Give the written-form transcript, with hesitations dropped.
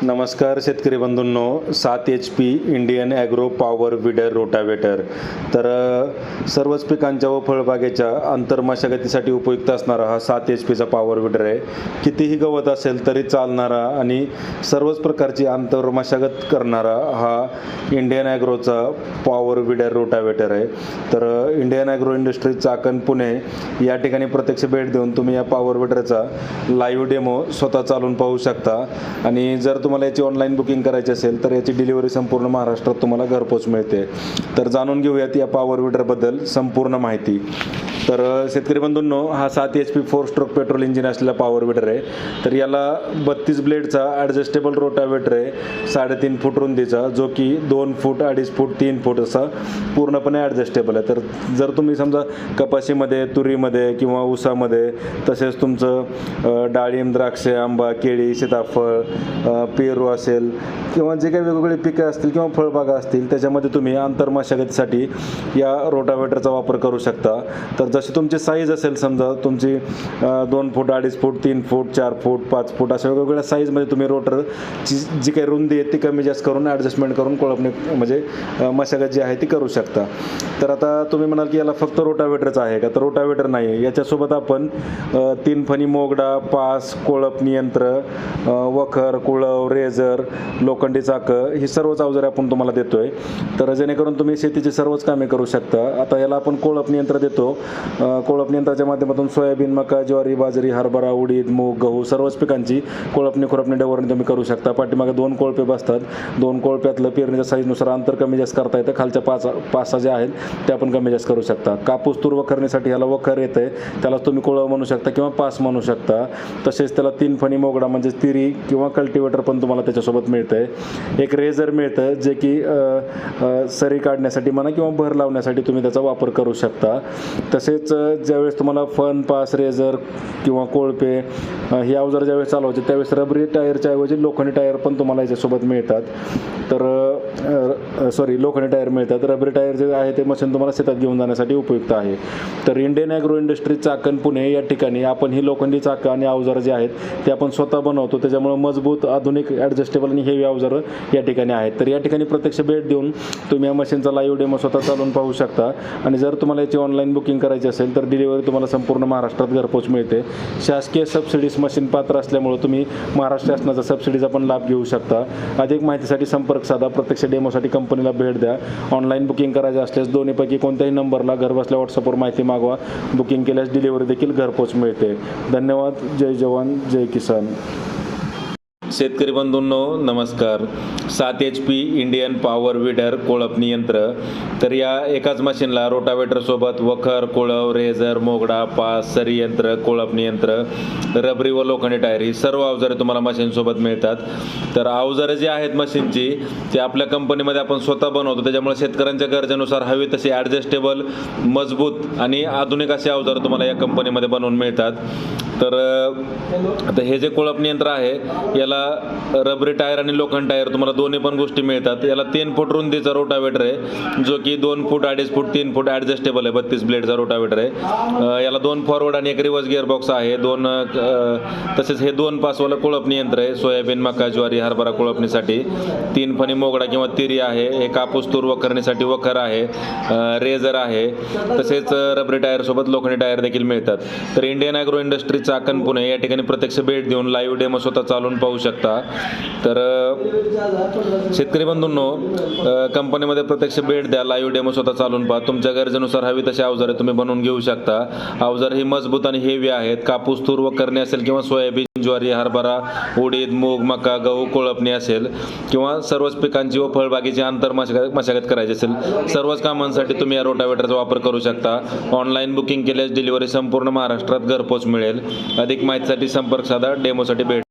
नमस्कार शेतकरी बंधूंनो, 7 HP Indian agro power weeder rotavator. तर सर्वच पिकांच्या व फळबागेच्या आंतरमशागतीसाठी उपयुक्त असणारा हा 7 HP पॉवर विडर आहे. कितीही गवत असेल तरी चालणारा आणि सर्वच प्रकारची आंतरमशागत करणारा हा इंडियन ॲग्रोचा पॉवर विडर रोटावेटर आहे. तर Indian agro industries Chakan Pune या ठिकाणी प्रत्यक्ष भेट देऊन तुम्ही या पॉवर विडरचा लाईव्ह डेमो स्वतः चालून पाहू शकता. आणि जर तुम्हाला याची ऑनलाईन बुकिंग करायची असेल तर याची डिलिव्हरी संपूर्ण महाराष्ट्रात तुम्हाला घरपोच मिळते. तर जाणून घेऊयात या पॉवर विडरबद्दल संपूर्ण माहिती. तर शेतकरी बंधूंनो, हा 7 HP 4 स्ट्रोक पेट्रोल इंजिन असलेला पॉवर विडर आहे. तर याला 32 ब्लेडचा ॲडजस्टेबल रोटावेटर आहे, 3.5 फूट रुंदीचा, जो की 2 फूट 2.5 फूट 3 फूट असा पूर्णपणे ॲडजस्टेबल आहे. तर जर तुम्ही समजा कपाशीमध्ये, तुरीमध्ये किंवा ऊसामध्ये, तसेच तुमचं डाळिंब, द्राक्ष, आंबा, केळी, सीताफळ, पेरू असेल किंवा जे काही वेगवेगळे पिकं असतील किंवा फळबागा असतील, त्याच्यामध्ये तुम्ही आंतरमशागतीसाठी या रोटावेटरचा वापर करू शकता. तर जशी तुमची साईज असेल, समजा तुमची 2 फूट 2.5 फूट 3 फूट 4 फूट 5 फूट अशा वेगवेगळ्या साईजमध्ये तुम्ही रोटरची जी काही रुंदी आहे ती कमी जास्त करून ॲडजस्टमेंट करून कोळपणी म्हणजे मशागत जी आहे ती करू शकता. तर आता तुम्ही म्हणाल की याला फक्त रोटावेटरच आहे का? तर रोटावेटर नाही आहे, याच्यासोबत आपण 3 फणी मोगडा, पास, कोळपणी यंत्र, वखर, कुळव, रेझर, लोखंडी चाकं ही सर्वच अवजारे आपण तुम्हाला देतोय. तर जेणेकरून तुम्ही शेतीची सर्वच कामे करू शकता. आता याला आपण कोळपणी यंत्र देतो. कोळपणी यंत्राच्या माध्यमातून सोयाबीन, मका, ज्वारी, बाजरी, हरभरा, उडीद, मूग, गहू सर्वच पिकांची कोळपणी खुरपणी डवरणी तुम्ही करू शकता. पाठीमागे 2 कोळपे बसतात. 2 कोळप्यातलं पेरणीच्या साईजनुसार अंतर कमी जास्त करता येतं. खालच्या 5-6 जे आहेत ते आपण कमी जास्त करू शकता. कापूस तूर वखरणीसाठी ह्याला वखर येतं आहे, त्याला तुम्ही कोळव म्हणू शकता किंवा पास म्हणू शकता. तसेच त्याला 3 फणी मोगडा म्हणजे तिरी किंवा कल्टिवेटर पण तुम्हाला त्याच्यासोबत मिळतं आहे. एक रेझर मिळतं जे की सरी काढण्यासाठी म्हणा किंवा भर लावण्यासाठी तुम्ही त्याचा वापर करू शकता. तसेच ज्यावेळेस तुम्हाला फन, पास, रेझर किंवा कोळपे ही अवजार ज्यावेळेस चालवायचे त्यावेळेस रबरी टायरच्या ऐवजी लोखंडी टायर पण तुम्हाला याच्यासोबत मिळतात. तर लोखंडी टायर मिळतात. रबरी टायर जे आहे ते मशीन तुम्हाला शेतात घेऊन जाण्यासाठी उपयुक्त आहे. तर Indian agro industries Chakan Pune या ठिकाणी आपण ही लोखंडी चाकं आणि अवजारं जे आहेत ते आपण स्वतः बनवतो. त्याच्यामुळे मजबूत, आधुनिक, ॲडजस्टेबल आणि हेवी अवजारं या ठिकाणी आहेत. तर या ठिकाणी प्रत्यक्ष भेट देऊन तुम्ही या मशीनचा लाईव्ह डेमो स्वतः चालवून पाहू शकता. आणि जर तुम्हाला याची ऑनलाईन बुकिंग करायची असेल तर डिलिव्हरी तुम्हाला संपूर्ण महाराष्ट्रात घरपोच मिळते. शासकीय सबसिडीज मशीन पात्र असल्यामुळे तुम्ही महाराष्ट्र शासनाचा सबसिडीचा पण लाभ घेऊ शकता. अधिक माहितीसाठी संपर्क साधा. प्रत्यक्ष डेमोसाठी कंपनीला भेट द्या. ऑनलाईन बुकिंग करायचे असल्यास दोन्हीपैकी कोणत्याही नंबरला घरबसल्या व्हॉट्सअपवर माहिती मागवा. बुकिंग केल्यास डिलिव्हरी देखील घरपोच मिळते. धन्यवाद. जय जवान, जय किसान. शेतकरी बंधूंनो, नमस्कार. 7 HP इंडियन पॉवर विडर कोळपणी यंत्र. तर या एकाच मशीनला रोटावेटरसोबत वखर, कुळव, रेझर, मोगडा, पास, सरी यंत्र, कोळपणी यंत्र, रबरी व लोखंडी टायर ही सर्व अवजारे तुम्हाला मशीनसोबत मिळतात. तर अवजारे जी आहेत मशीनची ते आपल्या कंपनीमध्ये आपण स्वतः बनवतो. त्याच्यामुळे शेतकऱ्यांच्या गरजेनुसार हवी तशी ॲडजस्टेबल, मजबूत आणि आधुनिक असे अवजारे तुम्हाला या कंपनीमध्ये बनवून मिळतात. तर आता हे जे कोळपणी यंत्र आहे याला रबरी टायर आणि लोखंड टायर तुम्हाला दोन्ही पण गोष्टी मिळतात. याला 3 फूट रुंदीचा रोटावेटर आहे, जो की 2 फूट 2.5 फूट 3 फूट ॲडजस्टेबल आहे. 32 ब्लेडचा रोटावेटर आहे. याला 2 फॉरवर्ड आणि 1 रिव्हर्स गिअरबॉक्स आहे. तसेच हे 2 पासवालं कोळपणी यंत्र आहे. सोयाबीन, मका, ज्वारी, हरभरा कोळपणीसाठी. 3 फणी मोगडा किंवा तिरी आहे. हे कापूस तूर वखरणीसाठी वखर आहे. रेझर आहे. तसेच रबरी टायरसोबत लोखंडी टायर देखील मिळतात. तर Indian agro industry Chakan Pune या ठिकाणी प्रत्यक्ष भेट देऊन लाईव्ह डेमो स्वतः चालून पाहू शकता. तर शेतकरी बंधूंनो, कंपनीमध्ये प्रत्यक्ष भेट द्या. लाईव्ह डेमो स्वतः चालून पहा. तुमच्या गरजेनुसार हवी तशी अवजारे तुम्ही बनवून घेऊ शकता. अवजार ही मजबूत आणि हेवी आहेत. कापूस तूर वखरणी असेल किंवा सोयाबीन, ज्वारी, हरभरा, उडीद, मूग, मका, गहू, कोळपणी असेल किंवा सर्वच पिकांची व फळबागेची आंतर मशागत करायची असेल, सर्वच कामांसाठी तुम्ही या रोटावेटरचा वापर करू शकता. ऑनलाईन बुकिंग केल्यास डिलिव्हरी संपूर्ण महाराष्ट्रात घरपोच मिळेल. अधिक माहितीसाठी संपर्क साधा. डेमोसाठी भेट